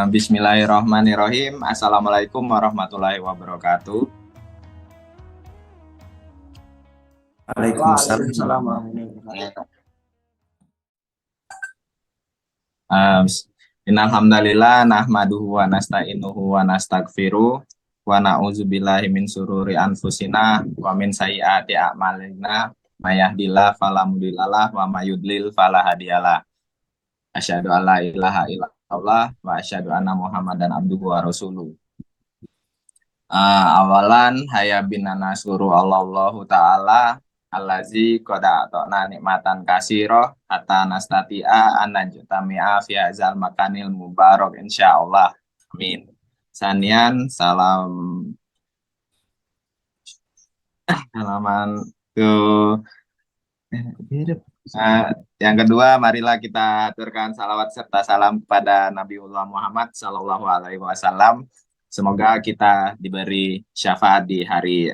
Bismillahirrahmanirrahim. Assalamualaikum warahmatullahi wabarakatuh. Waalaikumsalam warahmatullahi wabarakatuh. Uh, Innalhamdalillah nahmaduhu wa nasta'inuhu wa nastaghfiruh wa na'udzubillahi min sururi anfusina wa min sayyiati a'malina may yahdihillahu fala mudhillalah wa may yudlil fala hadiyalah. Asyhadu an la ilaha illallah wa asyhadu anna Muhammadan abduhu wa rasuluh. Awalan haya binana suruh Allahu ta'ala allazi koda atokna nikmatan kasiro hatta nastati'a anajutami'a fi azal makanil mubarok insyaallah amin. Sanian salam halaman tuh. Yang kedua, marilah kita aturkan salawat serta salam kepada Nabiullah Muhammad Sallallahu Alaihi Wasallam. Semoga kita diberi syafaat di hari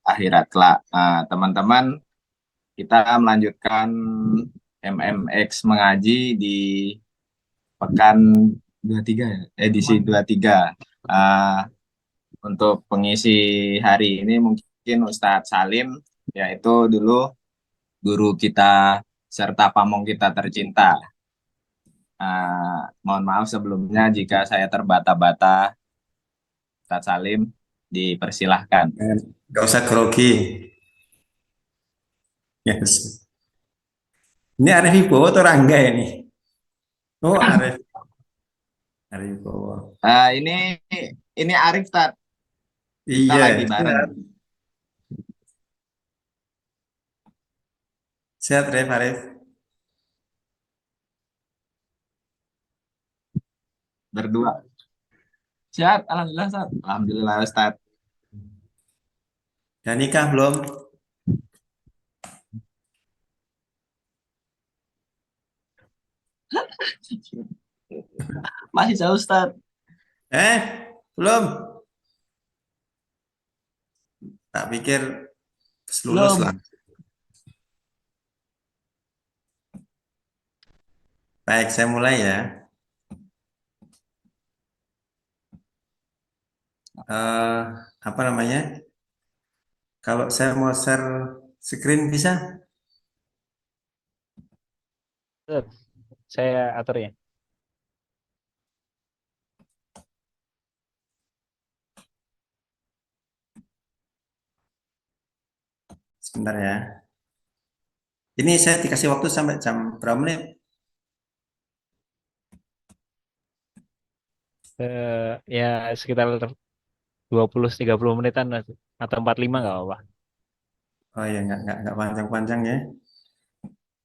akhirat kelak. Teman-teman, kita melanjutkan MMX mengaji di pekan 23 ya, edisi 23. Untuk pengisi hari ini mungkin Ustadz Salim, yaitu dulu guru kita serta pamong kita tercinta. Mohon maaf sebelumnya jika saya terbata-bata. Ustadz Salim, dipersilahkan. Gak usah grogi. Yes. Ini Arif Wibowo atau Rangga ini? Oh, Arif Wibowo. Ini Arif, Tad. Kita Iya. lagi bareng. Sehat, Arif. Berdua. Sehat, alhamdulillah, Ustaz. Alhamdulillah, Ustaz. Dan nikah belum? Masih jauh, Ustaz. Belum. Tak pikir lulus Belum. lah. Baik, saya mulai ya. Apa namanya? Kalau saya mau share screen bisa? Saya atur ya. Sebentar ya. Ini saya dikasih waktu sampai jam berapa menit? Ya sekitar 20-30 menitan atau 45 nggak apa-apa. Oh ya, nggak panjang-panjang ya.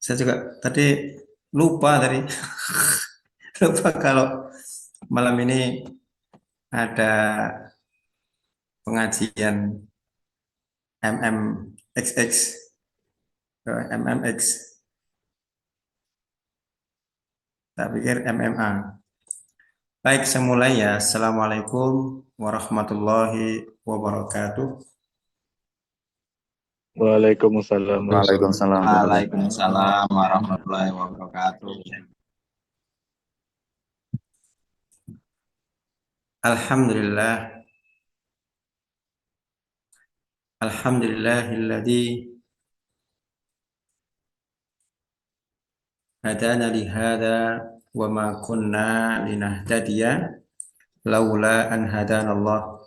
Saya juga tadi lupa tadi. Lupa kalau malam ini ada pengajian MMXX. MMX. Tak pikir MMA. Baik, saya mulai ya. Assalamualaikum warahmatullahi wabarakatuh. Waalaikumsalam. Waalaikumsalam. Waalaikumsalam warahmatullahi wabarakatuh. Alhamdulillah. Alhamdulillahilladzi hadana lihada wa ma kunna linahtadiya laula an hadana Allah.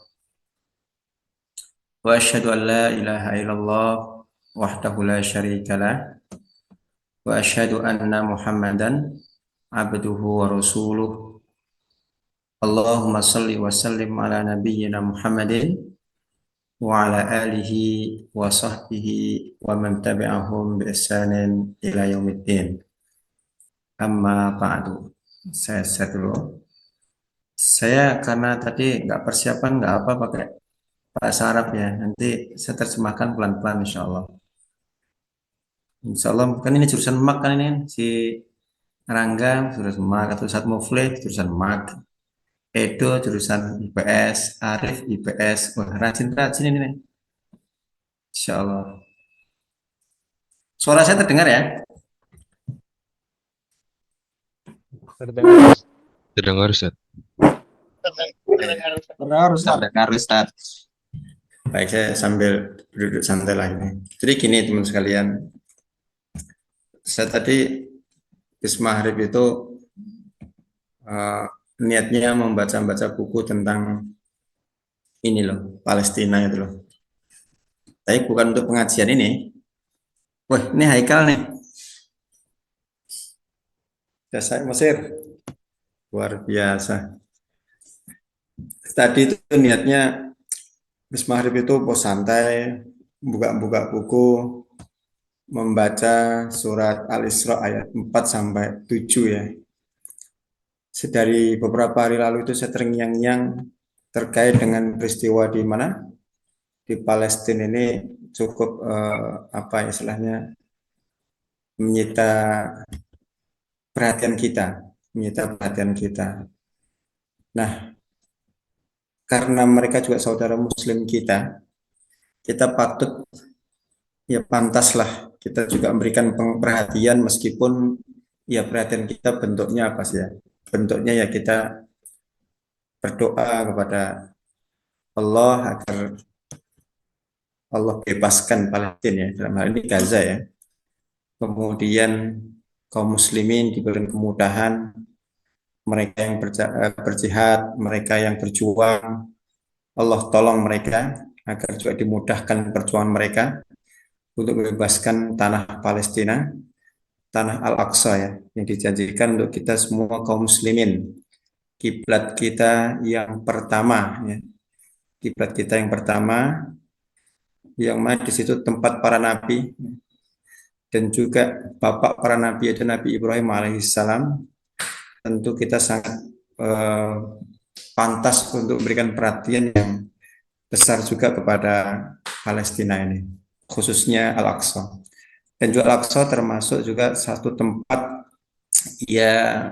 Wa asyhadu an la ilaha illallah wahdahu la syarika lah. Wa asyhadu anna Muhammadan abduhu wa rasuluh. Allahumma salli wa sallim ala nabiyyina Muhammadin wa ala alihi wa sahbihi wa man tabi'ahum bi ihsanin ila yaumiddin. Amma ba'du. Saya share dulu. Saya karena tadi nggak persiapan nggak apa pakai bahasa Arab ya. Nanti saya terjemahkan pelan-pelan insya Allah. Insya Allah kan ini jurusan MAK kan ini kan. Si Rangga jurusan MAK atau Ustadz Muflih jurusan MAK. Edo jurusan IPS, Arif IPS. Wah, rajin-rajin ini nih. Insya Allah. Suara saya terdengar ya? Terdengar. Terdengar Ustaz. Terdengar Ustaz. Baik, saya sambil duduk santai lagi. Jadi gini teman sekalian, saya tadi habis maghrib itu niatnya membaca buku tentang ini loh, Palestina itu loh. Tapi bukan untuk pengajian ini. Wah, ini Haikal nih. Jasa Mesir. Luar biasa. Tadi itu niatnya habis maghrib itu pos santai, buka-buka buku, membaca surat Al-Isra ayat 4 sampai 7 ya. Dari beberapa hari lalu itu saya terngiang-ngiang terkait dengan peristiwa di mana? Di Palestina ini cukup apa istilahnya menyita perhatian kita. Nah, karena mereka juga saudara Muslim kita patut ya pantaslah kita juga memberikan perhatian meskipun ya perhatian kita bentuknya apa sih ya? Bentuknya ya kita berdoa kepada Allah agar Allah bebaskan Palestina ya, dalam hal ini Gaza ya. Kemudian kaum muslimin diberi kemudahan, mereka yang berjihad, mereka yang berjuang, Allah tolong mereka agar juga dimudahkan perjuangan mereka untuk membebaskan tanah Palestina, tanah Al-Aqsa ya, yang dijanjikan untuk kita semua kaum muslimin. Kiblat kita yang pertama ya. Kiblat kita yang pertama yang mana di situ tempat para nabi dan juga bapak para nabi yaitu Nabi Ibrahim alaihissalam. Tentu kita sangat pantas untuk memberikan perhatian yang besar juga kepada Palestina ini, khususnya Al-Aqsa. Dan juga Al-Aqsa termasuk juga satu tempat ya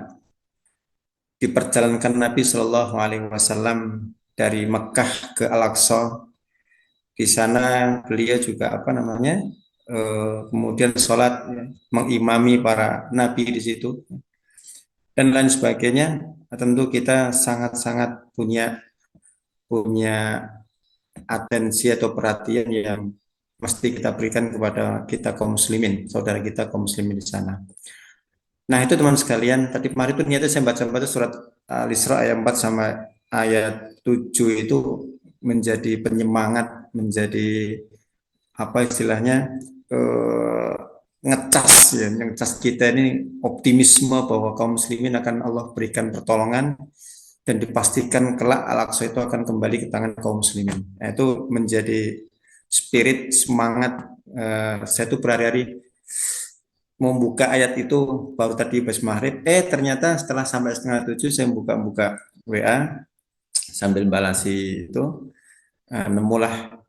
diperjalankan Nabi Shallallahu Alaihi Wasallam dari Mekah ke Al-Aqsa. Di sana beliau juga apa namanya kemudian sholat ya, mengimami para nabi di situ dan lain sebagainya. Tentu kita sangat-sangat punya atensi atau perhatian yang mesti kita berikan kepada kita kaum muslimin, saudara kita kaum muslimin di sana. Nah itu teman sekalian, tadi kemarin itu niatnya saya baca surat Al-Isra ayat 4 sama ayat 7 itu menjadi penyemangat, menjadi apa istilahnya ngecas kita ini optimisme bahwa kaum muslimin akan Allah berikan pertolongan dan dipastikan kelak Al-Aqsa itu akan kembali ke tangan kaum muslimin. Nah, itu menjadi spirit semangat saya tuh berhari-hari membuka ayat itu baru tadi pas maghrib. Ternyata setelah sampai setengah 7 saya buka WA sambil balasi itu nemulah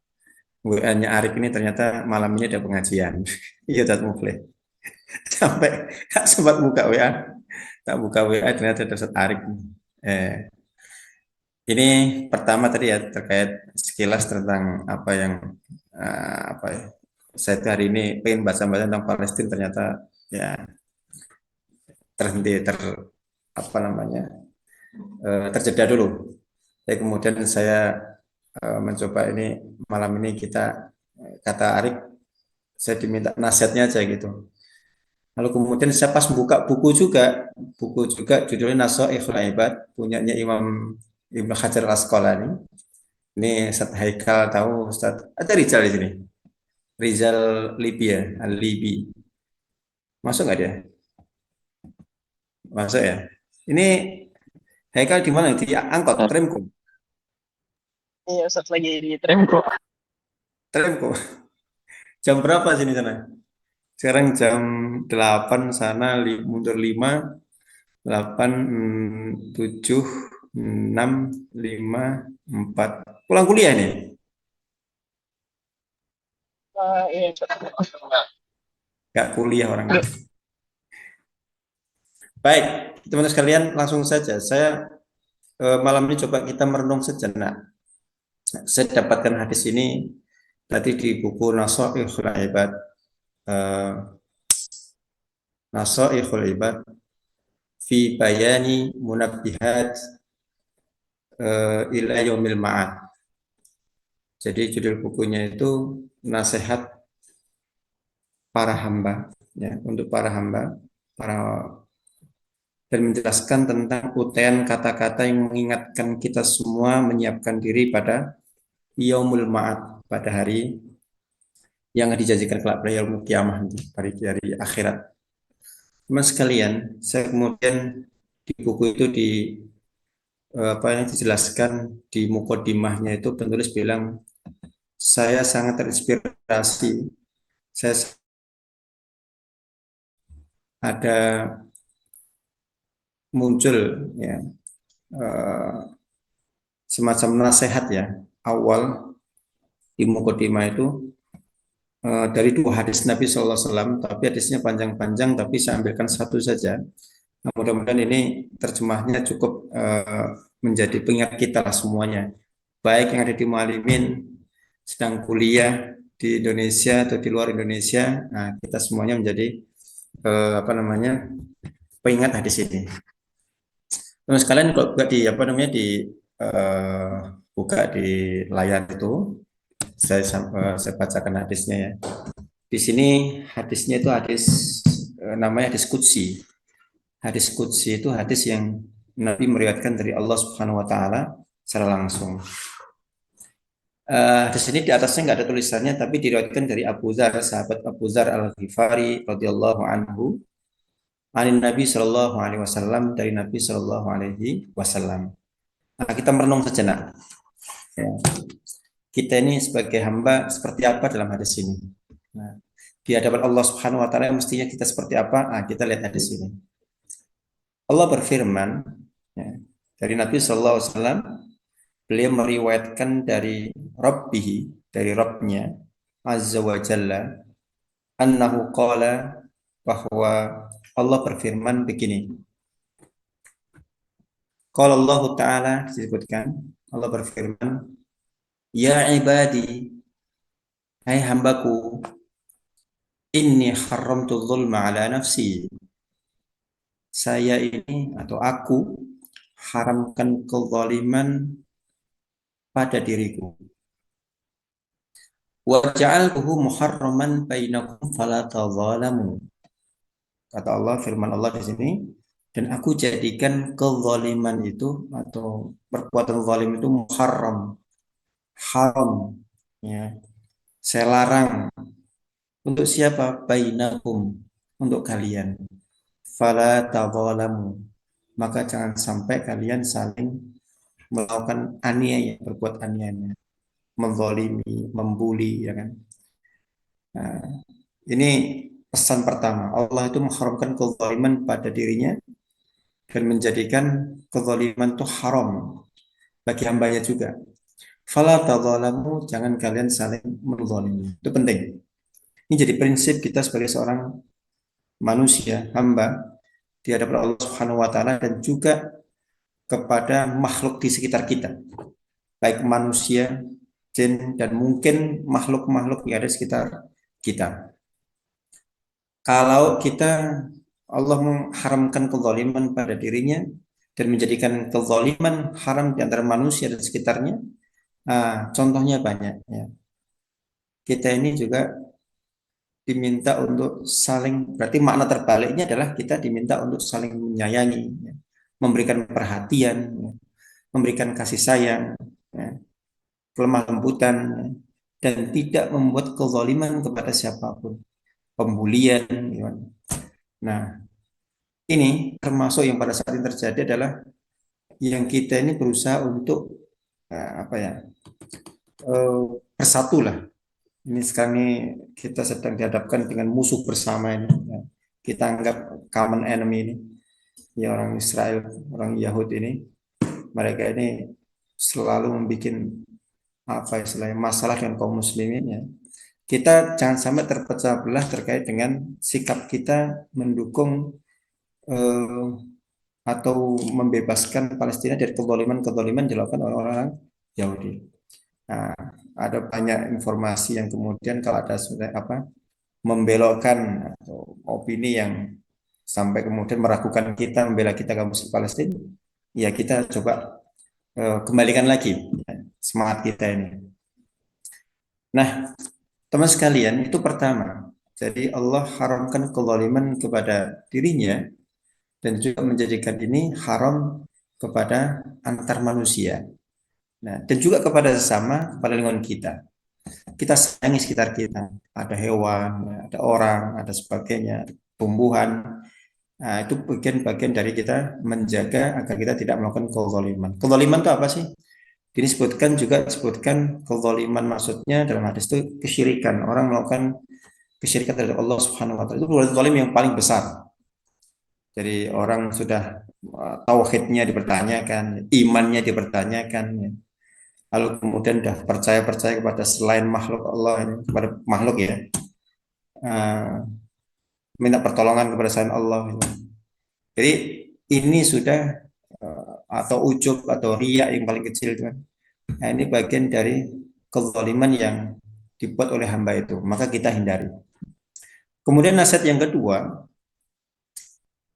WA-nya Arif ini ternyata malam ini ada pengajian. Iya Ustaz Muflih. Sampai tak sempat buka WA. Tak buka WA ternyata ada Ustaz Arif. Ini pertama tadi ya terkait sekilas tentang apa yang apa ya. Saya hari ini pengen baca tentang Palestina ternyata ya terhenti apa namanya terjeda dulu. Jadi kemudian saya mencoba ini malam ini kita kata Arif saya diminta nasihatnya aja gitu. Lalu kemudian saya pas buka buku juga judulnya Nasoihul Ibad punyanya Imam Ibnu Hajar Al-Asqalani. Ini Ustaz Haikal tahu Ustaz ada Rizal di sini. Rizal Libya, Al-Libi. Masuk nggak dia? Masuk ya. Ini Haikal di mana? Di angkot, Tremko. Iya, Ustaz lagi di Tremko. Tremko. Jam berapa sini sana? Sekarang jam 8 sana, mundur 5, 8, 7, 6, 5, 4. Pulang kuliah nih? Iya, Gak kuliah orang. Baik, teman-teman sekalian langsung saja. Saya malam ini coba kita merenung sejenak. Saya dapatkan hadis ini tadi di buku Nasoihul Ibad. Nasoihul Ibad fi bayani munabbihat ila yaumil ma'ad. Jadi judul bukunya itu nasihat para hamba, ya, untuk para hamba, para dan menjelaskan tentang utean kata-kata yang mengingatkan kita semua menyiapkan diri pada yaumul ma'ad, pada hari yang dijanjikan kelak pada yaumul kiamah, dari akhirat. Mas sekalian, saya kemudian di buku itu apa yang dijelaskan di mukodimahnya itu penulis bilang saya sangat terinspirasi. Saya ada muncul, ya, eh, semacam nasihat, ya, awal di mukodimah itu dari dua hadis Nabi SAW, tapi hadisnya panjang-panjang, tapi saya ambilkan satu saja. Nah, mudah-mudahan ini terjemahnya cukup menjadi pengingat kita lah semuanya, baik yang ada di Mualimin, sedang kuliah di Indonesia atau di luar Indonesia. Nah, kita semuanya menjadi apa namanya, pengingat hadis ini. Terus kalian kalau buka di apa namanya di eh, buka di layar itu, saya bacakan hadisnya, ya. Di sini hadisnya itu hadis namanya hadis qudsi. Hadis qudsi itu hadis yang Nabi meriwayatkan dari Allah Subhanahu wa taala secara langsung. Di sini di atasnya nggak ada tulisannya, tapi diriwayatkan dari Abu Dzar, sahabat Abu Dzar Al-Ghifari radhiyallahu anhu, anin Nabi Shallallahu alaihi wasallam, dari Nabi Shallallahu alaihi wasallam. Nah, kita merenung sejenak. Ya. Kita ini sebagai hamba seperti apa dalam hadis ini? Nah, di hadapan Allah Subhanahu wa taala mestinya kita seperti apa? Nah, kita lihat hadis ini. Allah berfirman, ya, dari Nabi Shallallahu alaihi wasallam, beliau meriwayatkan dari Rabbihi, dari Rabbnya Azza wa Jalla, annahu qala, bahwa Allah berfirman begini. Qala Allah Ta'ala, disebutkan Allah berfirman, ya ibadi, hai hambaku, inni haramtu dzulma ala nafsi, saya ini atau aku haramkan kezaliman pada diriku. Wa ja'altuhu muharraman bainakum fala tadzalamu. Kata Allah, firman Allah di sini, dan aku jadikan kezaliman itu atau perbuatan zalim itu muharram, haram, ya. Saya larang untuk siapa? Bainakum, untuk kalian. Fala tadzalamu. Maka jangan sampai kalian saling melakukan aniaya, berbuat aniaya, menzalimi, membuli, ya kan? Nah, ini pesan pertama. Allah itu mengharamkan kezaliman pada dirinya dan menjadikan kezaliman itu haram bagi hambanya juga. Fala tadzalamu, jangan kalian saling menzalimi. Itu penting. Ini jadi prinsip kita sebagai seorang manusia, hamba di hadapan Allah Subhanahu wa taala, dan juga kepada makhluk di sekitar kita, baik manusia, jin, dan mungkin makhluk-makhluk yang ada di sekitar kita. Kalau kita, Allah mengharamkan kezaliman pada dirinya dan menjadikan kezaliman haram di antara manusia dan sekitarnya, contohnya banyak, ya. Kita ini juga diminta untuk saling, berarti makna terbaliknya adalah kita diminta untuk saling menyayangi, ya, memberikan perhatian, ya, memberikan kasih sayang, ya, kelemah lembutan, ya, dan tidak membuat kezaliman kepada siapapun, pembulian, ya. Nah, ini termasuk yang pada saat ini terjadi adalah yang kita ini berusaha untuk apa ya, bersatu lah. Ini sekarang ini kita sedang dihadapkan dengan musuh bersama ini, ya. Kita anggap common enemy ini, ya, orang Israel, orang Yahudi ini, mereka ini selalu membuat apa istilahnya masalah dengan kaum muslimin, ya. Kita jangan sampai terpecah belah terkait dengan sikap kita mendukung atau membebaskan Palestina dari kezaliman-kezaliman dilakukan oleh orang Yahudi. Nah, ada banyak informasi yang kemudian kalau ada apa membelokkan atau opini yang sampai kemudian meragukan kita, membela kita kaum muslim Palestina, ya kita coba kembalikan lagi semangat kita ini. Nah, teman sekalian, itu pertama. Jadi Allah haramkan kezaliman kepada dirinya dan juga menjadikan ini haram kepada antar manusia. Nah, dan juga kepada sesama, kepada lingkungan kita. Kita sayangi sekitar kita. Ada hewan, ada orang, ada sebagainya, tumbuhan. Nah, itu bagian-bagian dari kita menjaga agar kita tidak melakukan kezaliman. Kezaliman itu apa sih? Ini disebutkan kezaliman, maksudnya dalam hadis itu kesyirikan. Orang melakukan kesyirikan terhadap Allah Subhanahu wa taala. Itu zalim yang paling besar. Jadi orang sudah tauhidnya dipertanyakan, imannya dipertanyakan, ya. Lalu kemudian sudah percaya kepada selain makhluk Allah ini, kepada makhluk ya, uh, minta pertolongan kepada selain Allah. Jadi ini sudah atau ujub atau riya yang paling kecil itu kan. Nah, ini bagian dari kezaliman yang dibuat oleh hamba itu, maka kita hindari. Kemudian nasihat yang kedua,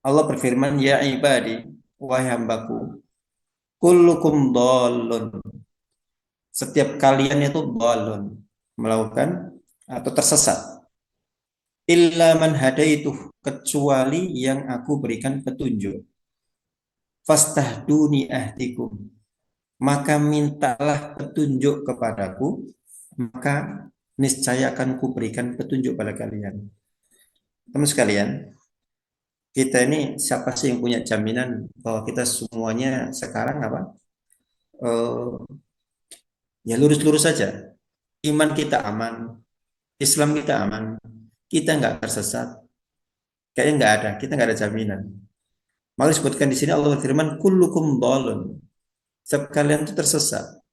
Allah berfirman, ya ibadi, wahai hambaku, kullukum dhalun. Setiap kalian itu dhalun, melakukan atau tersesat. Illa man hadaituh, kecuali yang aku berikan petunjuk. Fastahduni ahdikum, maka mintalah petunjuk kepadaku, maka niscaya akan kuberikan petunjuk pada kalian. Teman sekalian, kita ini siapa sih yang punya jaminan bahwa kita semuanya sekarang apa? Ya lurus-lurus saja. Iman kita aman, Islam kita aman, kita nggak tersesat. Kayaknya nggak ada, kita nggak ada jaminan. Maka disebutkan di sini Allah berfirman, kullukum dhalun. Setiap kalian itu tersesat.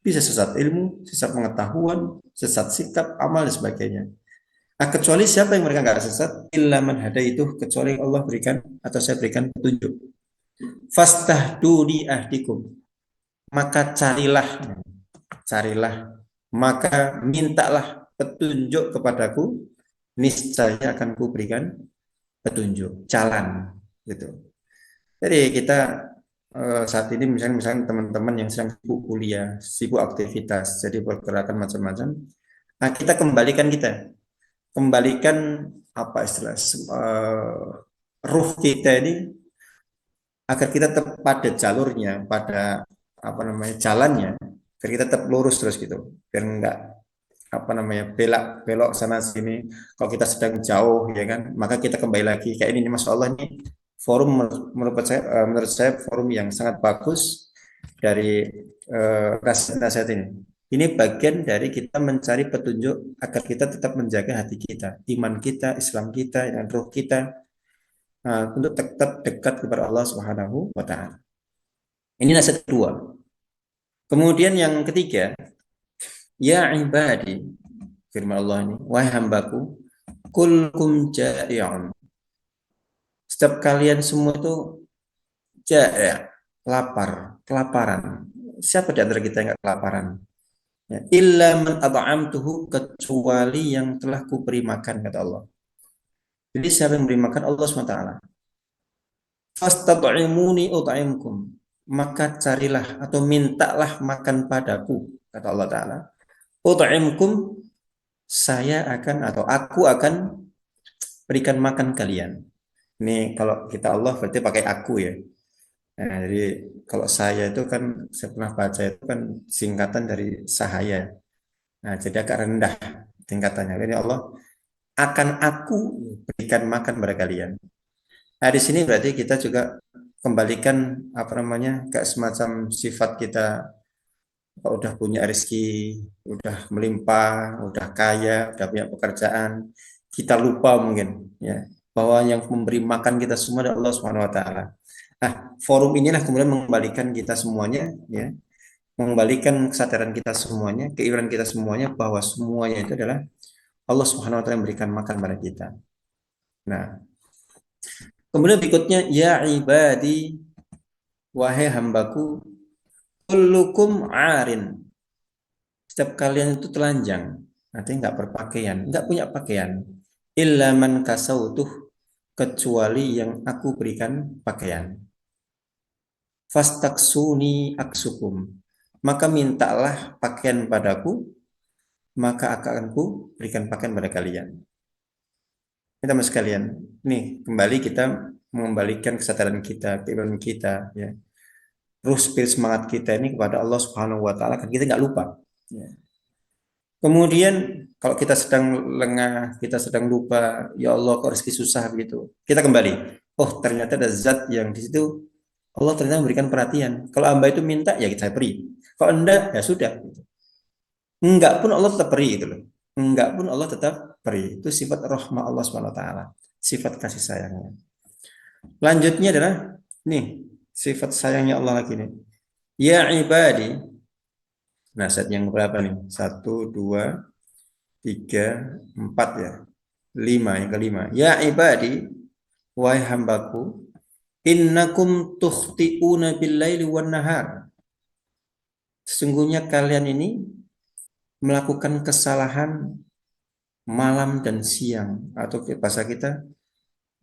Bisa sesat ilmu, sesat pengetahuan, sesat sikap, amal dan sebagainya. Nah, kecuali siapa yang mereka nggak sesat, illa man hadaituh, kecuali Allah berikan atau saya berikan petunjuk. Fastahduni ahdikum, maka carilah, maka mintalah petunjuk kepadaku, niscaya akan kuberikan petunjuk, jalan, gitu. Jadi kita saat ini misalnya teman-teman yang sedang sibuk kuliah, sibuk aktivitas, jadi pergerakan macam-macam. Nah, kita kembalikan apa istilah ruh kita ini agar kita tetap pada jalurnya, pada apa namanya jalannya, agar kita tetap lurus terus gitu, biar enggak apa namanya belok sana sini. Kalau kita sedang jauh ya kan, maka kita kembali lagi kayak ini. Masya Allah, ini forum menurut saya forum yang sangat bagus dari nasihat ini. Ini bagian dari kita mencari petunjuk agar kita tetap menjaga hati kita, iman kita, Islam kita, dan roh kita, untuk tetap dekat kepada Allah Subhanahu wa taala. Ini nasihat kedua. Kemudian yang ketiga, ya ibadi, firman Allah ini, wahai hambaku, kulkum ja'i'un. Setiap kalian semua itu ja'i', kelaparan. Siapa di antara kita yang enggak kelaparan? Ya, illa man at'amtuhu, kecuali yang telah kuberi makan, kata Allah. Jadi siapa yang memberi makan? Allah SWT. Fastat'imuni ut'imkum, maka carilah atau mintalah makan padaku, kata Allah Ta'ala. Ut'imkum, saya akan atau aku akan berikan makan kalian. Ini kalau kita Allah berarti pakai aku ya. Nah, jadi kalau saya itu kan saya pernah baca itu kan singkatan dari sahaya. Nah, jadi agak rendah tingkatannya. Jadi Allah akan aku berikan makan pada kalian. Nah, di sini berarti kita juga kembalikan apa namanya kayak semacam sifat kita. Kalau udah punya rezeki, udah melimpah, udah kaya, udah punya pekerjaan, kita lupa mungkin ya bahwa yang memberi makan kita semua adalah Allah Subhanahu wa taala. Nah, forum inilah kemudian mengembalikan kita semuanya ya, mengembalikan kesadaran kita semuanya, keimanan kita semuanya bahwa semuanya itu adalah Allah Subhanahu wa taala yang memberikan makan pada kita. Nah, kemudian berikutnya, ya ibadi, wahai hambaku, kullukum arin. Setiap kalian itu telanjang, artinya nggak berpakaian, nggak punya pakaian. Illa man kasautuh, kecuali yang aku berikan pakaian. Fastaksuni aksukum. Maka mintalah pakaian padaku, maka akan ku berikan pakaian pada kalian. Ini teman sekalian, nih kembali kita mengembalikan kesadaran kita, keimanan kita, ya. Ruh spirit semangat kita ini kepada Allah Subhanahu wa taala, kan kita nggak lupa. Ya. Kemudian kalau kita sedang lengah, kita sedang lupa, ya Allah kok rezeki susah begitu. Kita kembali. Oh, ternyata ada zat yang di situ Allah ternyata memberikan perhatian. Kalau hamba itu minta ya kita beri. Kalau enggak ya sudah. Enggak pun Allah tetap beri gitu loh. Enggak pun Allah tetap beri. Itu sifat rahmah Allah Subhanahu wa taala. Sifat kasih sayangnya. Lanjutnya adalah nih, sifat sayangnya Allah lagi nih. Ya ibadi. Nasihat yang berapa nih? 1, 2, 3, 4 ya. 5 yang kelima. Ya ibadi, wahai hambaku, innakum tukhti'una bil-laili wan-nahar. Sesungguhnya kalian ini melakukan kesalahan malam dan siang, atau bahasa kita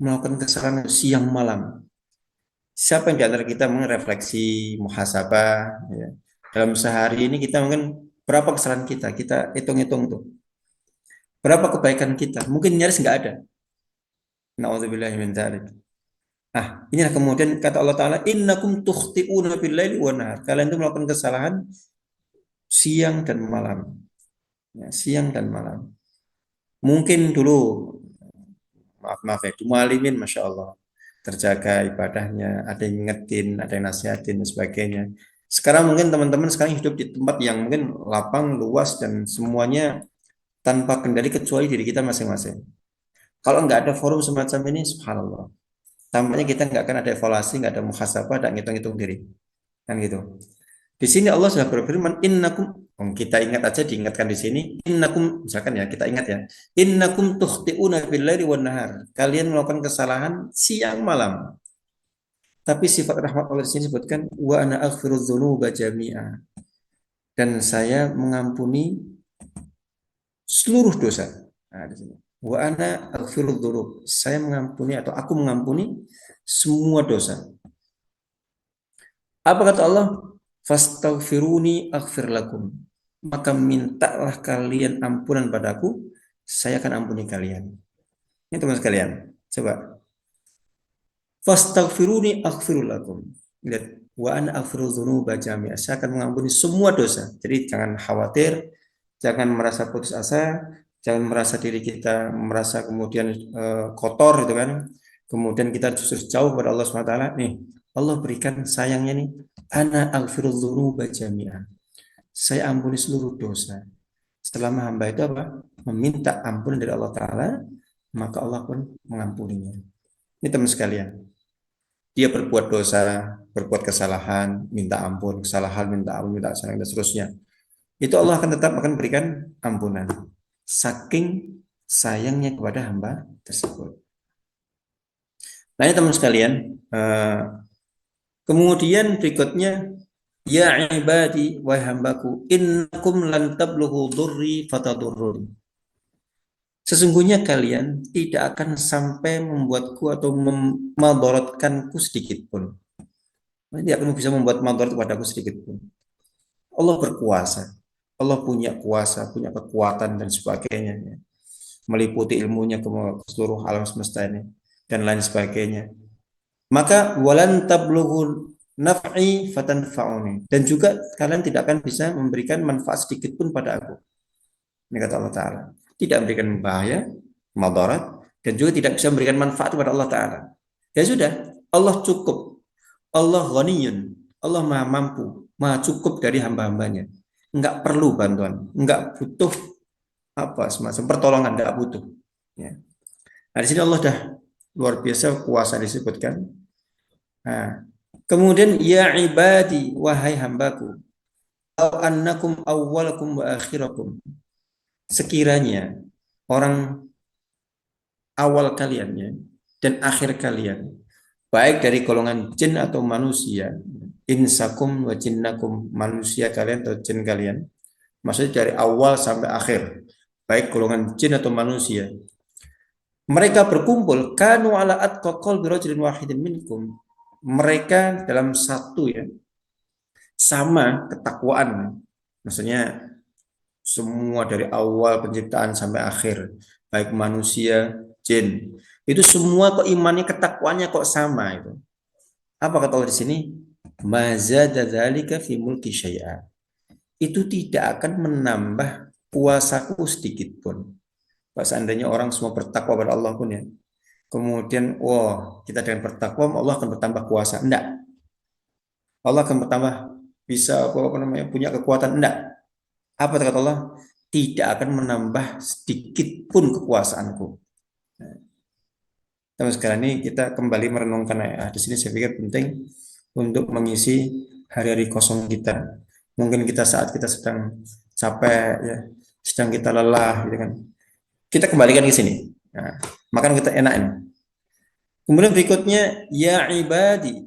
melakukan kesalahan siang malam. Siapa yang di antara kita merefleksi, muhasabah, ya. Dalam sehari ini kita mungkin berapa kesalahan kita hitung-hitung tuh. Berapa kebaikan kita? Mungkin nyaris nggak ada. Na'udzubillahi min dzalik. Nah, inilah kemudian kata Allah Ta'ala, innakum tukhti'una bil-laili wan-nahar. Kalian itu melakukan kesalahan siang dan malam. Ya, siang dan malam. Mungkin dulu, maaf ya, mualimin, Masya Allah, terjaga ibadahnya, ada yang ngingetin, ada yang nasihatin, dan sebagainya. Sekarang mungkin teman-teman sekarang hidup di tempat yang mungkin lapang, luas, dan semuanya tanpa kendali kecuali diri kita masing-masing. Kalau nggak ada forum semacam ini, subhanallah, tampaknya kita nggak akan ada evaluasi, nggak ada muhasabah, dan ngitung-ngitung diri, kan gitu. Di sini Allah sudah berfirman, innakum, kita ingat aja diingatkan di sini, innakum, misalkan ya kita ingat ya, innakum tukhti'una bil-laili wan-nahar. Kalian melakukan kesalahan siang malam. Tapi sifat rahmat Allah di sini sebutkan wa ana aghfirudz dzunuba jami'a. Dan saya mengampuni seluruh dosa. Nah, di sini. Wa ana aghfirudz dzunub. Saya mengampuni atau aku mengampuni semua dosa. Apa kata Allah? Fastaghfiruni aghfir lakum. Maka mintalah kalian ampunan padaku, saya akan ampuni kalian. Ini teman sekalian, coba. Fastaghfiruni aghfir lakum. Lihat, wa ana aghfiru dzunuba jami'a. Saya akan mengampuni semua dosa. Jadi jangan khawatir, jangan merasa putus asa, jangan merasa diri kita merasa kemudian kotor gitu kan. Kemudian kita justru jauh kepada Allah SWT. Nih, Allah berikan sayangnya nih, ana aghfiru dzunuba jami'a. Saya ampuni seluruh dosa. Selama hamba itu apa? Meminta ampun dari Allah Ta'ala, maka Allah pun mengampuninya. Ini teman sekalian. Dia berbuat dosa, berbuat kesalahan, minta ampun, kesalahan, minta ampun, minta sayang, dan seterusnya. Itu Allah akan tetap akan berikan ampunan. Saking sayangnya kepada hamba tersebut. Nah, ini teman sekalian. Kemudian berikutnya, ya ibadi, wahai hambaku, innakum lan tablughu dhurri fatadurrun. Sesungguhnya kalian tidak akan sampai membuatku atau memadaratkanku sedikit pun. Tidak akan bisa membuat madarat kepadaku sedikit pun. Allah berkuasa. Allah punya kuasa, punya kekuatan dan sebagainya. Meliputi ilmunya ke seluruh alam semesta ini dan lain sebagainya. Maka walan tablughu naf'i fatanfa'uni. Dan juga kalian tidak akan bisa memberikan manfaat sedikit pun pada aku. Ini kata Allah Ta'ala. Tidak memberikan bahaya, madarat, dan juga tidak bisa memberikan manfaat kepada Allah Ta'ala. Ya sudah, Allah cukup. Allah ghaniyun. Allah maha mampu, maha cukup dari hamba-hambanya. Enggak perlu bantuan, enggak butuh apa semacam pertolongan, enggak butuh. Ya. Nah, di sini Allah dah luar biasa kuasa disebutkan. Nah, kemudian ya ibadi, wahai hambaku, annakum awwalakum wa akhirakum. Sekiranya orang awal kalian ya, dan akhir kalian, baik dari golongan jin atau manusia, insakum wa jinnakum, manusia kalian atau jin kalian, maksudnya dari awal sampai akhir, baik golongan jin atau manusia, Mereka berkumpul kanu ala atqa qalbi rajulin wahidin minkum. Mereka dalam satu ya, sama ketakwaan. Maksudnya semua dari awal penciptaan sampai akhir, baik manusia, jin, itu semua kok imannya ketakwaannya kok sama itu. Apa kata Allah di sini? Mazada dzalika fi mulki syai'a. Itu tidak akan menambah kuasaku sedikit pun. Kalau seandainya orang semua bertakwa pada Allah pun ya, kemudian wah kita dengan bertakwa Allah akan bertambah kuasa. Enggak. Allah akan bertambah bisa apa namanya punya kekuatan. Enggak. Apa kata Allah? Tidak akan menambah sedikit pun kekuasaanku. Nah, sekarang ini kita kembali merenungkan di sini saya pikir penting untuk mengisi hari-hari kosong kita. Mungkin kita saat kita sedang capek ya, sedang kita lelah gitu kan. Kita kembalikan ke sini. Nah, makan kita enak ini. Kemudian berikutnya ya ibadi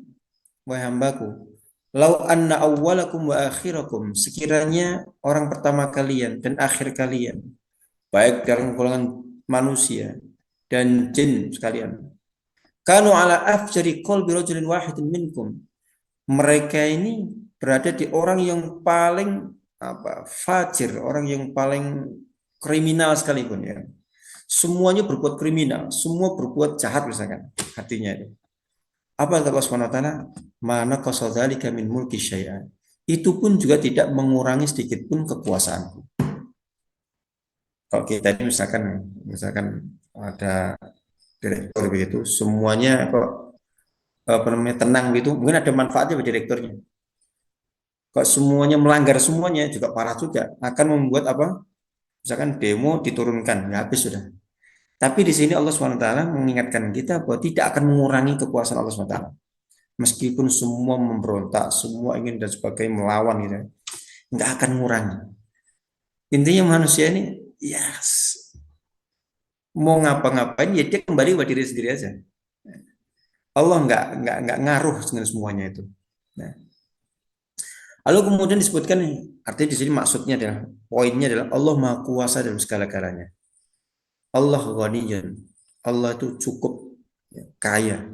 wahai hambaku, lau anna awwalakum wa akhirakum, sekiranya orang pertama kalian dan akhir kalian, baik dalam golongan manusia dan jin sekalian, kanu ala afjari qalbi rajulin wahidin minkum, mereka ini berada di orang yang paling fajir, orang yang paling kriminal sekalipun ya. Semuanya berbuat kriminal, semua berbuat jahat misalkan hatinya itu. Apa kata Allah Subhanahu wa taala? Mana qasadzalika min mulki syai'a. Itu pun juga tidak mengurangi sedikit pun kekuasaanku. Kalau kita ini misalkan ada direktur begitu, semuanya kok apa namanya tenang gitu, mungkin ada manfaatnya bagi direkturnya. Kok semuanya melanggar semuanya juga parah juga, akan membuat apa? Misalkan demo diturunkan, ya habis sudah. Tapi di sini Allah SWT mengingatkan kita bahwa tidak akan mengurangi kekuasaan Allah SWT. Meskipun semua memberontak, semua ingin dan sebagainya melawan gitu, nggak akan mengurangi. Intinya manusia ini, mau ngapa-ngapain ya dia kembali kepada diri sendiri aja. Allah nggak ngaruh dengan semuanya itu. Nah, lalu kemudian disebutkan, artinya di sini maksudnya adalah poinnya adalah Allah Maha Kuasa dalam segala galanya. Allah ghaniyun. Allah itu cukup kaya,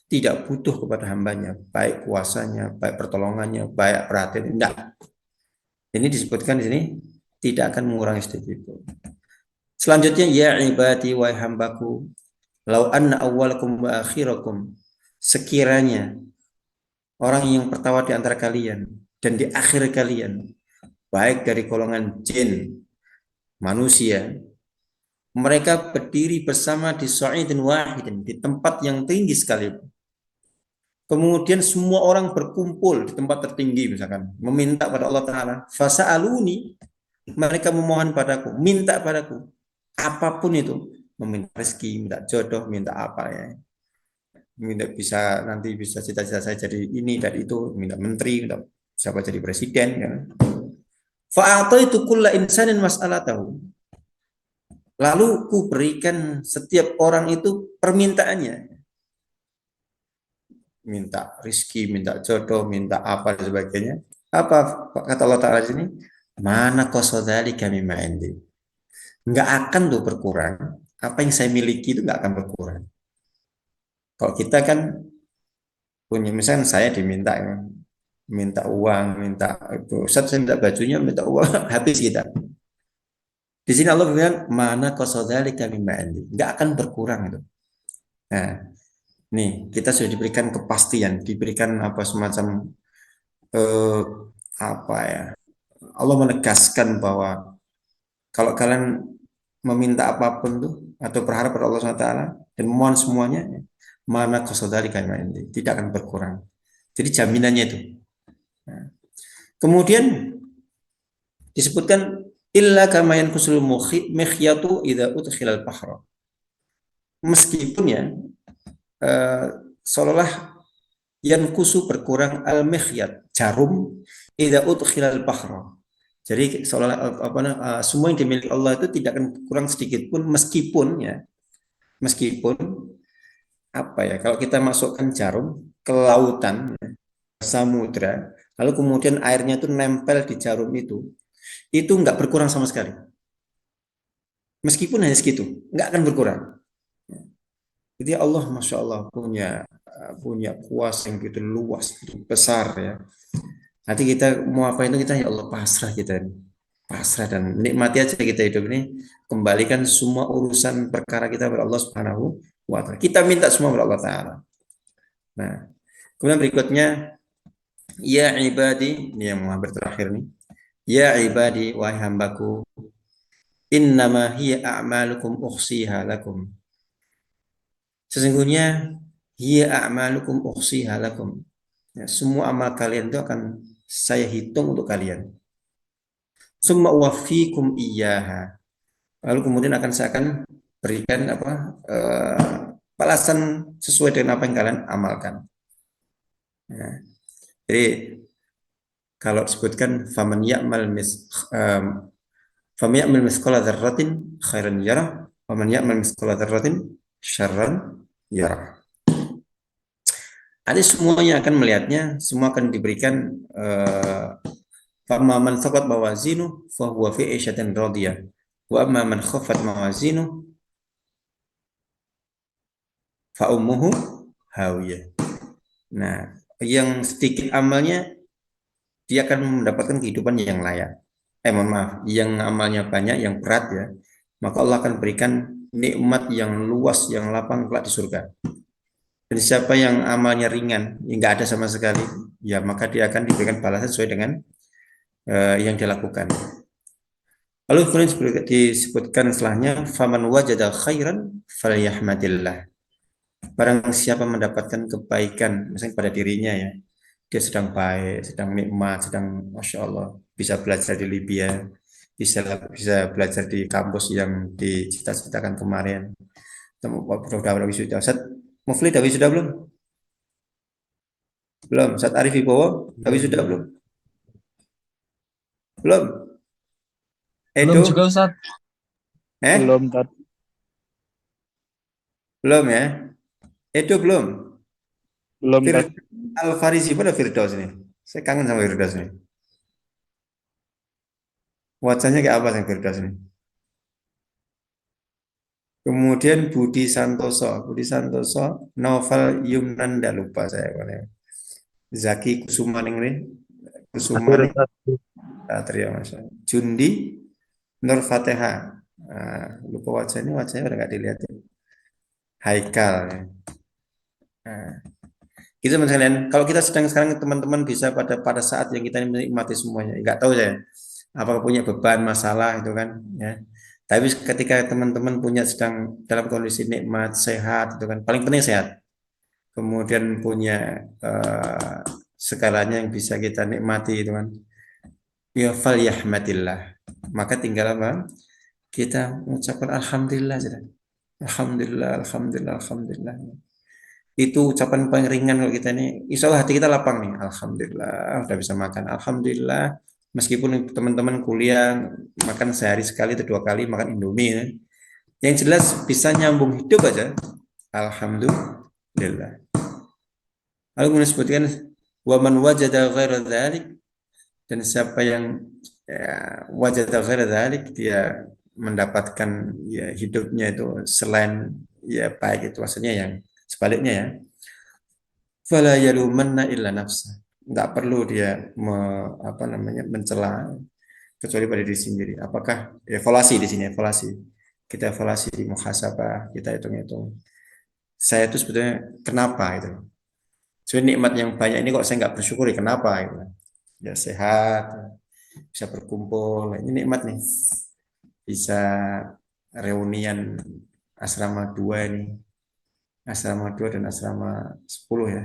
tidak butuh kepada hambanya, baik kuasanya, baik pertolongannya, baik perhatian, tidak. Ini disebutkan di sini tidak akan mengurangi sedikit pun. Selanjutnya ya ibadi wa hambaku, lau anna awwalakum wa akhirakum, sekiranya orang yang pertama di antara kalian dan di akhir kalian, baik dari golongan jin, manusia, mereka berdiri bersama di sa'idin wahidin, di tempat yang tinggi sekali. Kemudian semua orang berkumpul di tempat tertinggi misalkan, meminta pada Allah Ta'ala, fasa'aluni, mereka memohon padaku, minta padaku, apapun itu, meminta rezeki, minta jodoh, minta apa ya, minta bisa nanti bisa cita-cita saya jadi ini dan itu, minta menteri, minta siapa jadi presiden, ya. Fa'ataitu kulla insanin mas'alatahu, lalu ku berikan setiap orang itu permintaannya. Minta rizki, minta jodoh, minta apa dan sebagainya. Apa kata Allah Ta'ala di sini? Mana qasadzali kami ma'indi. Nggak akan tuh berkurang. Apa yang saya miliki itu nggak akan berkurang. Kalau kita kan punya, misalnya saya diminta minta uang, minta itu, saya minta bajunya, minta uang, habis kita. Di sini Allah bilang mana qasadzali kami ma'indi. Nggak akan berkurang itu. Nah, nih kita sudah diberikan kepastian, diberikan apa semacam apa ya? Allah menegaskan bahwa kalau kalian meminta apapun tuh atau berharap pada Allah SWT dan memohon semuanya, mana qasadzali kami ma'indi, tidak akan berkurang. Jadi jaminannya itu. Nah, kemudian disebutkan illa kama yankusul mikhyatu idza udkhilal bahra. Meskipun ya seolah yankusu berkurang al mikhyat jarum idza udkhilal bahra. Jadi seolah semua yang dimiliki Allah itu tidak akan kurang sedikit pun meskipun apa ya, kalau kita masukkan jarum ke lautan samudra lalu kemudian airnya itu nempel di jarum itu nggak berkurang sama sekali. Meskipun hanya segitu, nggak akan berkurang. Jadi Allah Masya Allah punya kuasa yang begitu luas, begitu besar ya. Nanti kita mau apa itu kita ya Allah pasrah kita ini. Pasrah dan nikmati aja kita hidup ini. Kembalikan semua urusan perkara kita kepada Allah Subhanahu wa Ta'ala. Kita minta semua kepada Allah Ta'ala. Nah, kemudian berikutnya, ya ibadi, ini yang hampir terakhir nih. Ya ibadi, wahai hambaku, innama hiya a'malukum ukhsiha lakum. Sesungguhnya hiya a'malukum ukhsiha lakum. Ya, semua amal kalian itu akan saya hitung untuk kalian. Summa uwaffikum iyyaha. Lalu kemudian saya akan berikan balasan sesuai dengan apa yang kalian amalkan. Ya. Jadi kalau disebutkan faman ya'mal misqala dzarratin khairan yarah, faman ya'mal misqala dzarratin syarran yarah. Ada semuanya akan melihatnya, semua akan diberikan fama man thaqat mawazinu fa huwa fi 'ishatin radiyah wa amma man khaffat mawazinu fa ummuhu hawiyah. Nah, yang sedikit amalnya dia akan mendapatkan kehidupan yang layak. Mohon maaf, yang amalnya banyak, yang berat ya, maka Allah akan berikan nikmat yang luas, yang lapang kelak di surga. Dan siapa yang amalnya ringan, yang nggak ada sama sekali, ya maka dia akan diberikan balasan sesuai dengan yang dia lakukan. Lalu kemudian disebutkan setelahnya, faman wajada khairan falyahmadillah. Barang siapa mendapatkan kebaikan, misalnya pada dirinya ya, dia sedang baik, sedang nikmat, sedang masya Allah bisa belajar di Libya, bisa belajar di kampus yang dicita-citakan kemarin. Udah wisuda. Ustaz Mufli udah wisuda belum? Belum. Ustaz Arif Wibowo udah wisuda belum? Belum. Belum Edo? juga Ustaz. Belum Tat. Belum ya? Edo belum? Belum Tat. Al-Farisi pada Firdaus nih. Saya kangen sama Firdaus nih. Wajahnya kayak apa yang Firdaus nih? Kemudian Budi Santoso, novel Yumnan, tidak lupa saya. Zaki Kusumaning nih, Kusumaning, Satria Mas. Jundi Nur Fatihah. Lupa wajahnya udah nggak dilihat. Haikal. Ya. Nah, gitu teman-teman. Kalau kita sedang sekarang teman-teman bisa pada saat yang kita menikmati semuanya. Nggak tahu saya, apakah punya beban masalah itu kan? Ya. Tapi ketika teman-teman sedang dalam kondisi nikmat, sehat, itu kan paling penting sehat. Kemudian punya segalanya yang bisa kita nikmati itu kan. Ya fal yahmadillah. Maka tinggal apa? Kita mengucapkan alhamdulillah saja. Alhamdulillah, alhamdulillah, alhamdulillah. Itu ucapan paling ringan kalau kita ini. Insya Allah hati kita lapang nih. Alhamdulillah, udah bisa makan. Alhamdulillah. Meskipun teman-teman kuliah makan sehari sekali atau 2 kali makan Indomie ya. Yang jelas bisa nyambung hidup aja. Alhamdulillah. Lalu kemudian disebutkan wa man wajada ghaira dzalik, dan siapa yang wajada ghaira dzalik, dia mendapatkan ya hidupnya itu selain ya baik itu maksudnya yang sebaliknya ya. Fala yalumanna illa nafsa. Enggak perlu dia mencela kecuali pada diri sendiri. Apakah evaluasi di sini evaluasi. Kita evaluasi di muhasabah, kita hitung-hitung. Saya itu sebetulnya kenapa itu? Sebenarnya nikmat yang banyak ini kok saya nggak bersyukuri, kenapa gitu. Ya sehat, bisa berkumpul, ini nikmat nih. Bisa reunian asrama 2 ini. Asrama 2 dan asrama 10 ya.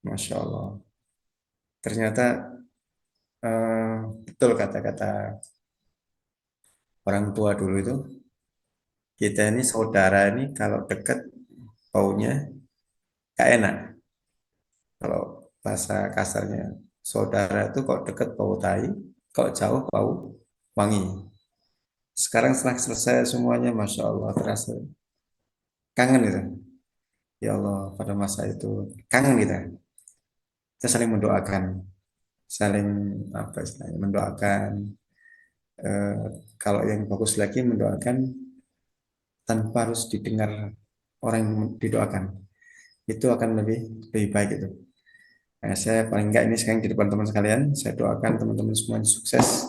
Masya Allah. Ternyata betul kata-kata orang tua dulu itu, kita ini saudara ini kalau dekat baunya gak enak. Kalau bahasa kasarnya, saudara itu kalau dekat bau tai, kalau jauh bau wangi. Sekarang setelah selesai semuanya, Masya Allah, terasa kangen gitu. Ya Allah, pada masa itu kangen kita. Kita saling mendoakan, saling apa istilahnya, mendoakan. Kalau yang bagus lagi mendoakan tanpa harus didengar orang yang didoakan. Itu akan lebih baik itu. Nah, saya paling enggak ini sekarang di depan teman sekalian, saya doakan teman-teman semuanya sukses,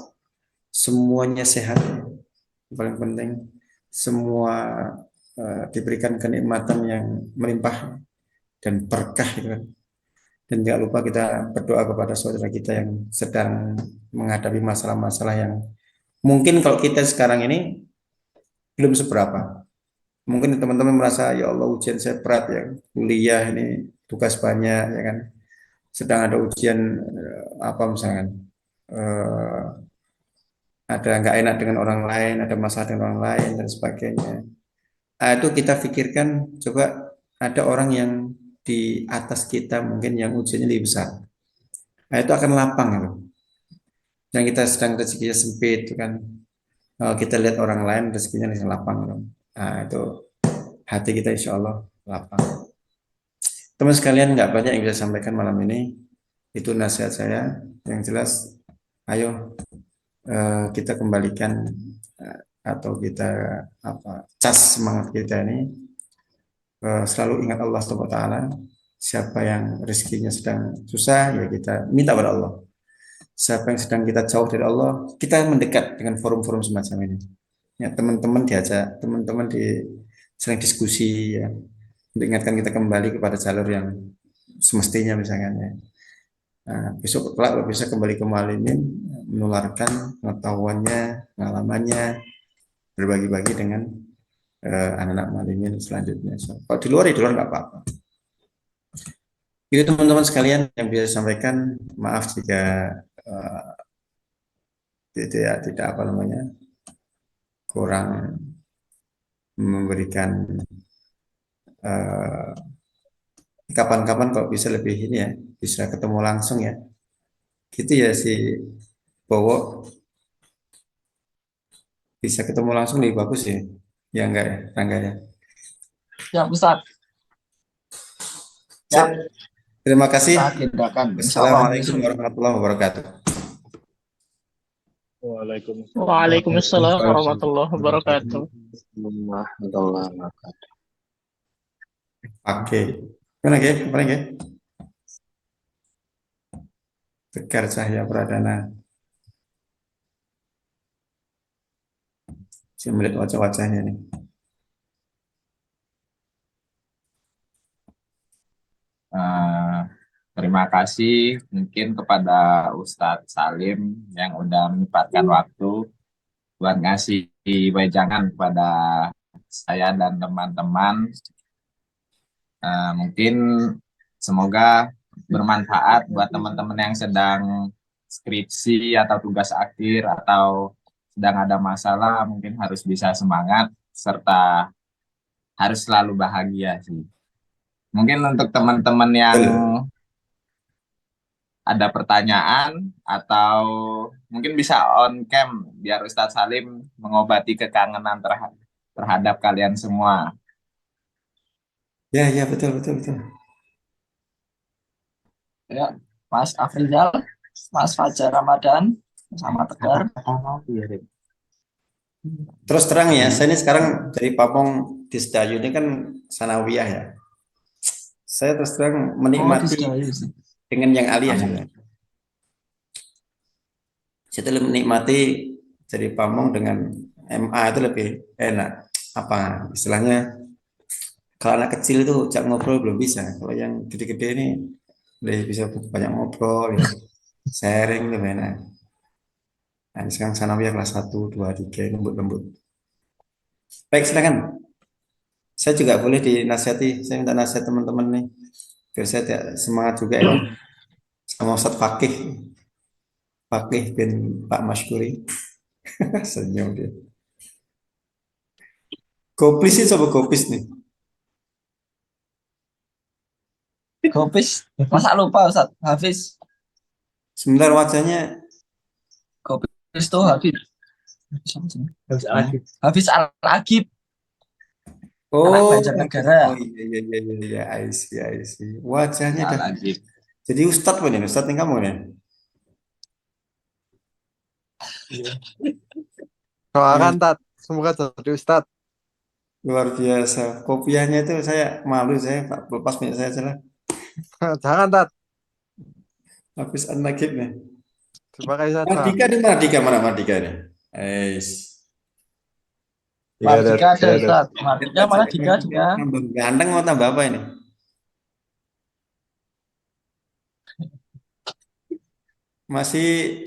semuanya sehat, yang paling penting semua diberikan kenikmatan yang melimpah dan berkah gitu kan. Dan jangan lupa kita berdoa kepada saudara kita yang sedang menghadapi masalah-masalah yang mungkin kalau kita sekarang ini belum seberapa. Mungkin teman-teman merasa ya Allah ujian saya berat ya, kuliah ini tugas banyak ya kan. Sedang ada ujian apa misalkan eh, ada nggak enak dengan orang lain, ada masalah dengan orang lain dan sebagainya. Nah, itu kita pikirkan coba ada orang yang di atas kita mungkin yang ujiannya lebih besar. Nah, itu akan lapang itu. Yang kita sedang rezekinya sempit itu kan. Kalau kita lihat orang lain rezekinya langsung lapang gitu. Nah, itu hati kita insya Allah lapang. Teman sekalian nggak banyak yang bisa sampaikan malam ini. Itu nasihat saya. Yang jelas, ayo kita kembalikan atau kita apa cas semangat kita ini selalu ingat Allah Subhanahu wa taala. Siapa yang rezekinya sedang susah ya kita minta pada Allah. Siapa yang sedang kita jauh dari Allah, kita mendekat dengan forum-forum semacam ini. Ya, teman-teman diajak, teman-teman sering diskusi ya, untuk ingatkan kita kembali kepada jalur yang semestinya misalnya. Ya. Nah, besok kelak bisa kembali ke Muallimin, menularkan pengetahuannya, pengalamannya, berbagi-bagi dengan anak-anak Muallimin selanjutnya. So, kalau di luar ya di luar nggak apa-apa. Itu teman-teman sekalian yang bisa sampaikan. Maaf jika tidak apa namanya kurang memberikan eh, kapan-kapan kalau bisa lebih ini ya bisa ketemu langsung ya gitu ya si Bowo bisa ketemu langsung lebih bagus ya enggak ya Rangga ya. Ya, Ustaz. Ya, Sip. Terima kasih. kita agendakan. Assalamualaikum warahmatullahi wabarakatuh. Waalaikumsalam warahmatullahi wabarakatuh. Oke. Mana ya? Mana ya? Tegar Cahya Pradana. Saya melihat wajah-wajahnya nih. Terima kasih mungkin kepada Ustadz Salim yang udah menyempatkan waktu buat ngasih wejangan kepada saya dan teman-teman. Mungkin semoga bermanfaat buat teman-teman yang sedang skripsi atau tugas akhir atau sedang ada masalah, mungkin harus bisa semangat serta harus selalu bahagia sih. Mungkin untuk teman-teman yang ada pertanyaan atau mungkin bisa on cam biar Ustadz Salim mengobati kekangenan terhadap kalian semua. Ya, ya betul betul betul. Ya, Mas Afrizal, Mas Fajar Ramadan, sama Tegar. Terus terang ya, saya ini sekarang dari Papong di Sedayu ini kan sanawiyah ya. Saya terus terang menikmati dengan yang aliyah juga. Saya lebih menikmati dari Pamong dengan MA itu lebih enak. Apa istilahnya? Kalau anak kecil itu jak ngobrol belum bisa. Kalau yang gede-gede ini lebih bisa banyak ngobrol, ya. Sharing lebih enak. Nah, sekarang sanawiyah kelas 1, 2, 3 lembut-lembut. Baik, silakan. Saya juga boleh dinasihati. Saya minta nasihat teman-teman nih. Biar saya semangat juga ini. Sama Ustadz Fakih. Fakih bin Pak Masyuri. Senyum dia. Gopis sih coba Gopis nih. Gopis, masa lupa Ustaz? Hafiz. Sebentar wajahnya. Gopis tuh Hafiz. Hafiz Al-Agib. Anak Oh, Banjarnegara. oh iya iya iya iya iya, I see, I see. Wajahnya dah. Al-Ajib. Jadi Ustadz apa nih? Ustadz nih kamu nih? Doakan Tat, semoga jadi Ustadz. luar biasa. Kopiahnya itu saya malu saya Pak, lepas punya saya salah. Jangan, Tat. Habis An-Nagib nih. Dipakai saja. Mardika di Mardika mana Mardika nih? Eh, Iya, Tat. Mardika ada Iya, Tat. Ustaz. Mardika mana Dika juga. tambah ganteng mau tambah apa ini? Masih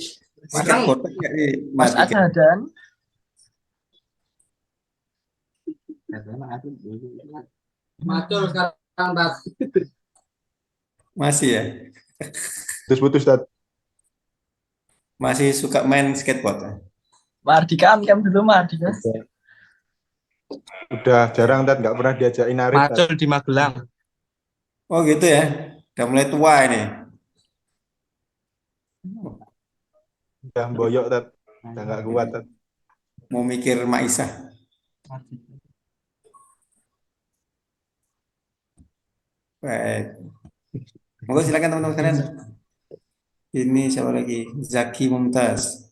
skateboard nggak nih Mas Mardika? Adhan. Macul sekarang, Tat. Masih ya? Putus-putus, Tat. Masih suka main skateboard ya? Mardika camp dulu Mardika. Udah jarang, Tat. Nggak pernah diajakin narik, Tat. Macul di Magelang. Oh gitu ya? Udah mulai tua ini. Udah boyok, Tat. Udah nggak kuat, Tat. Mau mikir Maisa. Baik. Monggo silakan teman-teman sekalian. Ini siapa lagi? Zaki Mumtaz.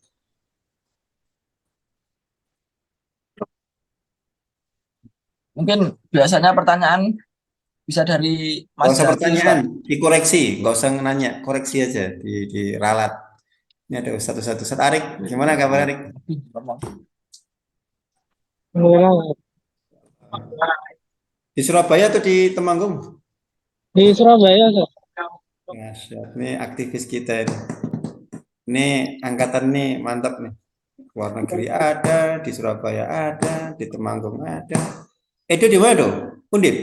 Mungkin biasanya pertanyaan bisa dari Gak Mas usah Zaki, pertanyaan, Ustaz. dikoreksi. Gak usah nanya, koreksi aja. Diralat. Ini ada satu-satu. Ustaz Arik, gimana kabar Arik? Di Surabaya atau di Temanggung? Di Surabaya, Ustaz. Masya, ini aktivis kita ini. Ini angkatan nih mantap nih. Luar negeri ada, di Surabaya ada, di Temanggung ada. Itu di mana tuh? Undip.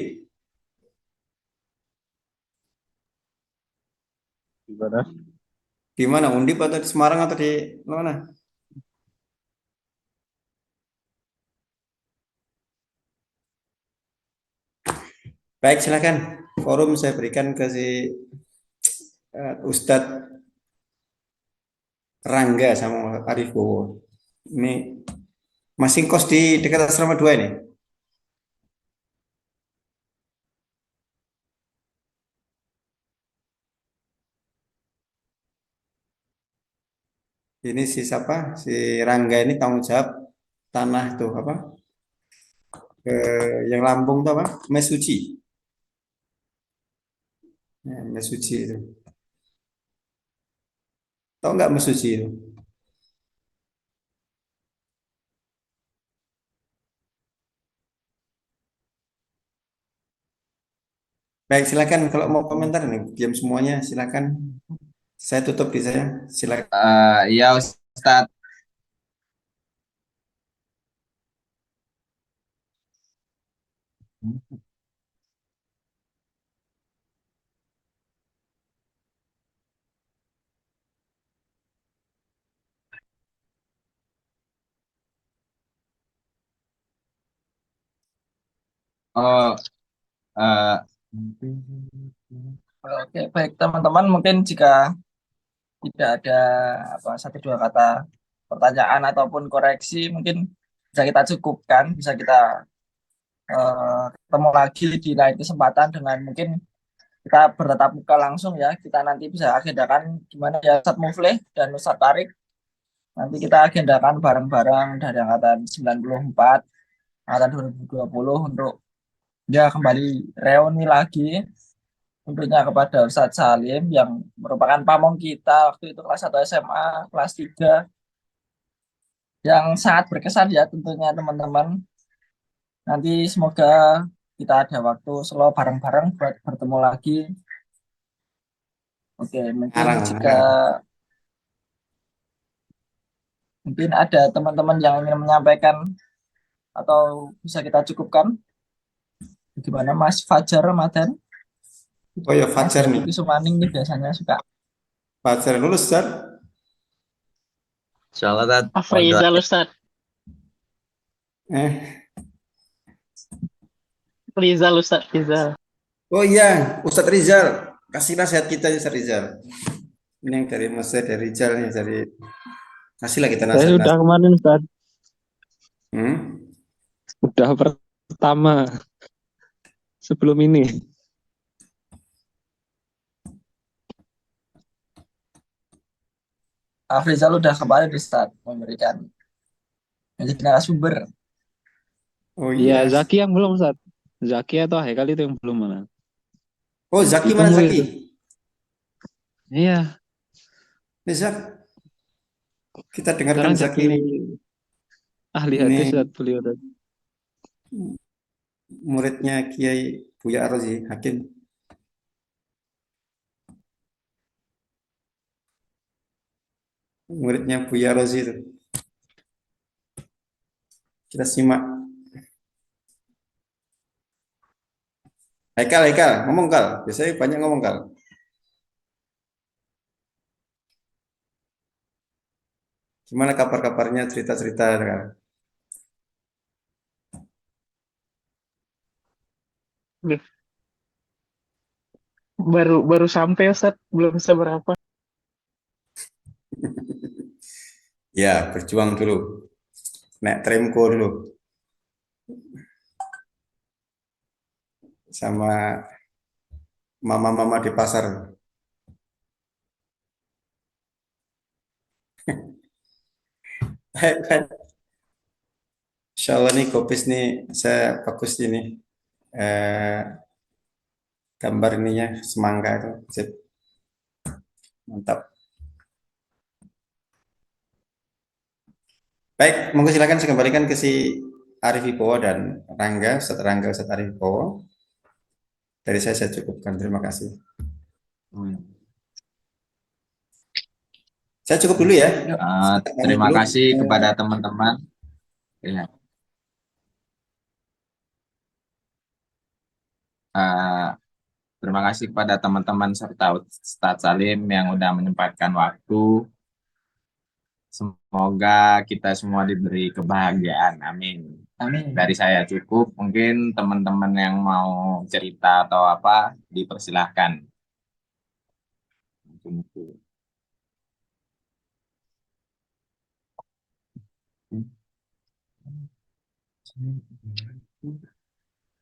Gimana? Di mana? Undip atau di Semarang atau di mana? Baik, silakan. Forum saya berikan ke si Ustadz Rangga sama Arif Bowo. Ini masih kos di dekat asrama 2 ini. Ini si siapa? Si Rangga ini tanggung jawab tanah tuh apa? Yang Lampung tuh apa? Mesuci. Ya, Mesuci itu. Tahu nggak Mesuci itu? Baik, silakan kalau mau komentar nih, diam semuanya, silakan. Saya tutup di saya. Silakan. Ya Ustadz. Oh, eh, Oke, baik teman-teman, mungkin jika tidak ada satu dua kata pertanyaan ataupun koreksi, mungkin bisa kita cukupkan, bisa kita ketemu lagi di lain kesempatan dengan mungkin kita bertatap muka langsung ya. Kita nanti bisa agendakan gimana ya Ustadz Muflih dan Ustadz Tarik. Nanti kita agendakan bareng-bareng dari angkatan 94, angkatan 2020 untuk ya kembali reuni lagi. Tentunya kepada Ustadz Salim yang merupakan pamong kita waktu itu kelas 1 SMA, kelas 3 yang sangat berkesan ya tentunya teman-teman. Nanti semoga kita ada waktu selalu bareng-bareng buat bertemu lagi. Oke, mungkin ada teman-teman yang ingin menyampaikan atau bisa kita cukupkan. Gimana Mas Fajar Ramadan? Oh ya, Fajar nih. Sumaning nih biasanya suka. Fajar lulus, Ustaz. Insyaallah Tat. Afrizal, Ustaz. Eh, Rizal, Ustaz. Rizal. Oh iya, Ustadz Rizal. Kasih nasihat kita Ustadz Rizal. Ini yang dari Mas dari Rizal nih, dari kasihlah kita Saya nasihat. sudah kemarin, Ustaz. Hmm? Udah pertama sebelum ini. Afrizal udah kemarin Ustaz memberikan menjadi narasumber. Oh Iya, iya. Zaki yang belum, Ustaz. Zaki atau Haikal itu yang belum mana? Oh, Zaki mana Ditunggu Zaki? itu. Iya, Zak, kita dengarkan sekarang Zaki jadi ini. ahli Ini hadis Ustaz beliau tadi. muridnya Kiai Buya Arrozi Hakim. Muridnya Buya Arrozi itu. Kita simak. Haikal, ngomong Kal. Biasanya banyak ngomong Kal. Gimana kabar-kabarnya, cerita-cerita Kal? Baru baru sampai Ustaz, belum seberapa. Ya, berjuang dulu. Naik trimko dulu. Sama mama-mama di pasar. Baik, baik. Insya Allah nih kopis nih saya bagus ini eh, gambar ininya semangka itu sip. Mantap. Baik, monggo silakan saya kembalikan ke si Arif Wibowo dan Rangga, Ustadz Arif Wibowo. Dari saya cukupkan. Terima kasih. Saya cukup dulu ya. Terima kasih kepada teman-teman. Ya. Terima kasih kepada teman-teman serta Ustadz Salim yang udah menyempatkan waktu. Semoga kita semua diberi kebahagiaan. Amin. Amin. Dari saya cukup. Mungkin teman-teman yang mau cerita atau apa, dipersilahkan.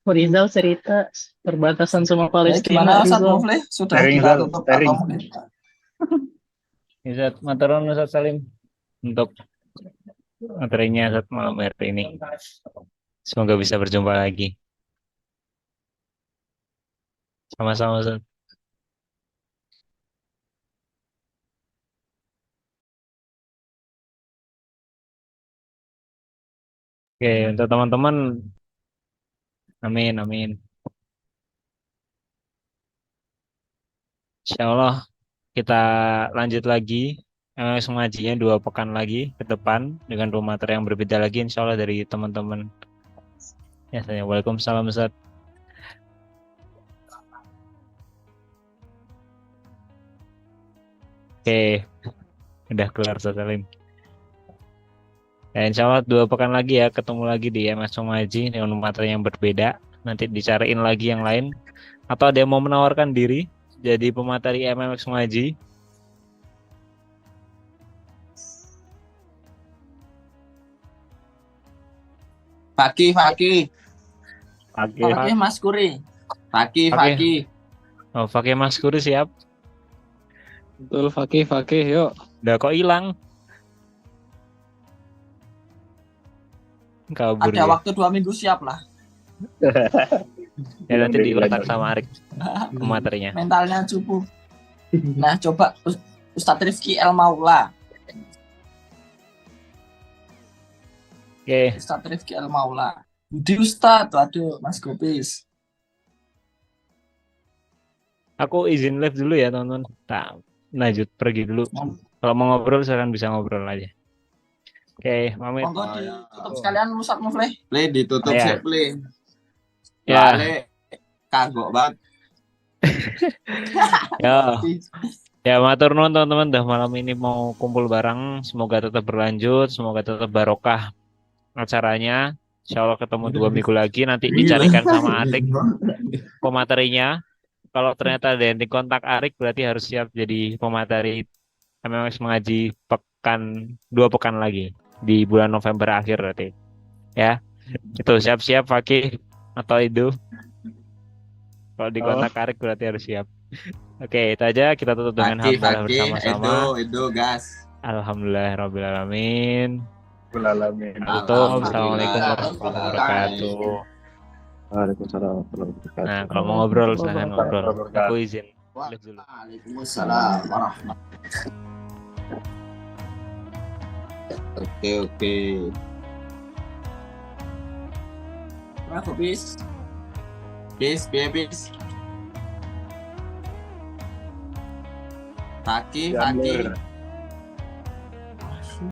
Rizal cerita perbatasan sama Palestina. Gimana Ustadz Rizal. Muflih? Sudah Sharing, kita Zal. tutup Sharing. atau mungkin? Ustaz Mataron, Ustaz Salim, untuk materinya Ustaz malam hari ini. Semoga bisa berjumpa lagi. Sama-sama Ustaz. Oke, untuk teman-teman, amin, amin. Insya Allah kita lanjut lagi. Ngajinya 2 pekan lagi ke depan dengan materi yang berbeda lagi, insya Allah dari teman-teman. Ya, saya Waalaikumsalam Ustaz. Oke, udah kelar Ustaz Salim. Ya, insya Allah 2 pekan lagi ya, ketemu lagi di MS Ngaji dengan materi yang berbeda. Nanti dicariin lagi yang lain. Atau ada yang mau menawarkan diri jadi pemateri MMX Ngaji? Fakih. Oke, Mas Kuri. Fakih. Oh, pakai Mas Kuri siap. Betul, Fakih, yuk. Udah kok hilang. Kabur Ada dia. waktu 2 minggu siap lah. Ya nanti diletak sama Arik materinya. Mentalnya cukup. Nah, coba Ustadz Rifki El Maula. Oke, Ustadz Rifki El Maula. Budi Ustadz, waduh, Mas Gopis. aku izin live dulu ya teman-teman. Tak lanjut pergi dulu. Kalau mau ngobrol silakan bisa ngobrol aja. Oke, pamit. Monggo ditutup sekalian Ustadz Muflih. Play ditutup Ya. sih, play. Ya, Soalnya kagok banget. ya matur nuwun teman-teman, dah malam ini mau kumpul bareng, semoga tetap berlanjut, semoga tetap barokah acaranya. Insya Allah ketemu 2 minggu lagi, nanti dicarikan sama Arik pematerinya. Kalau ternyata ada yang di kontak Arik, berarti harus siap jadi pemateri MMX Mengaji 2 pekan lagi di bulan November akhir berarti. Ya, itu siap-siap Fakih atau Edo. Kalau di kontak Arik berarti harus siap. Oke, itu aja, kita tutup dengan hamdalah bersama-sama. Edo, gas. Alhamdulillahirrabbilalamin. Tutup. Assalamualaikum warahmatullahi wabarakatuh. Waalaikumsalam warahmatullahi wabarakatuh. Nah, kalau mau ngobrol silahkan ngobrol. Aku izin. Live dulu. Waalaikumsalam warahmatullahi. Oke. Berapa bis? Bis. Fakih.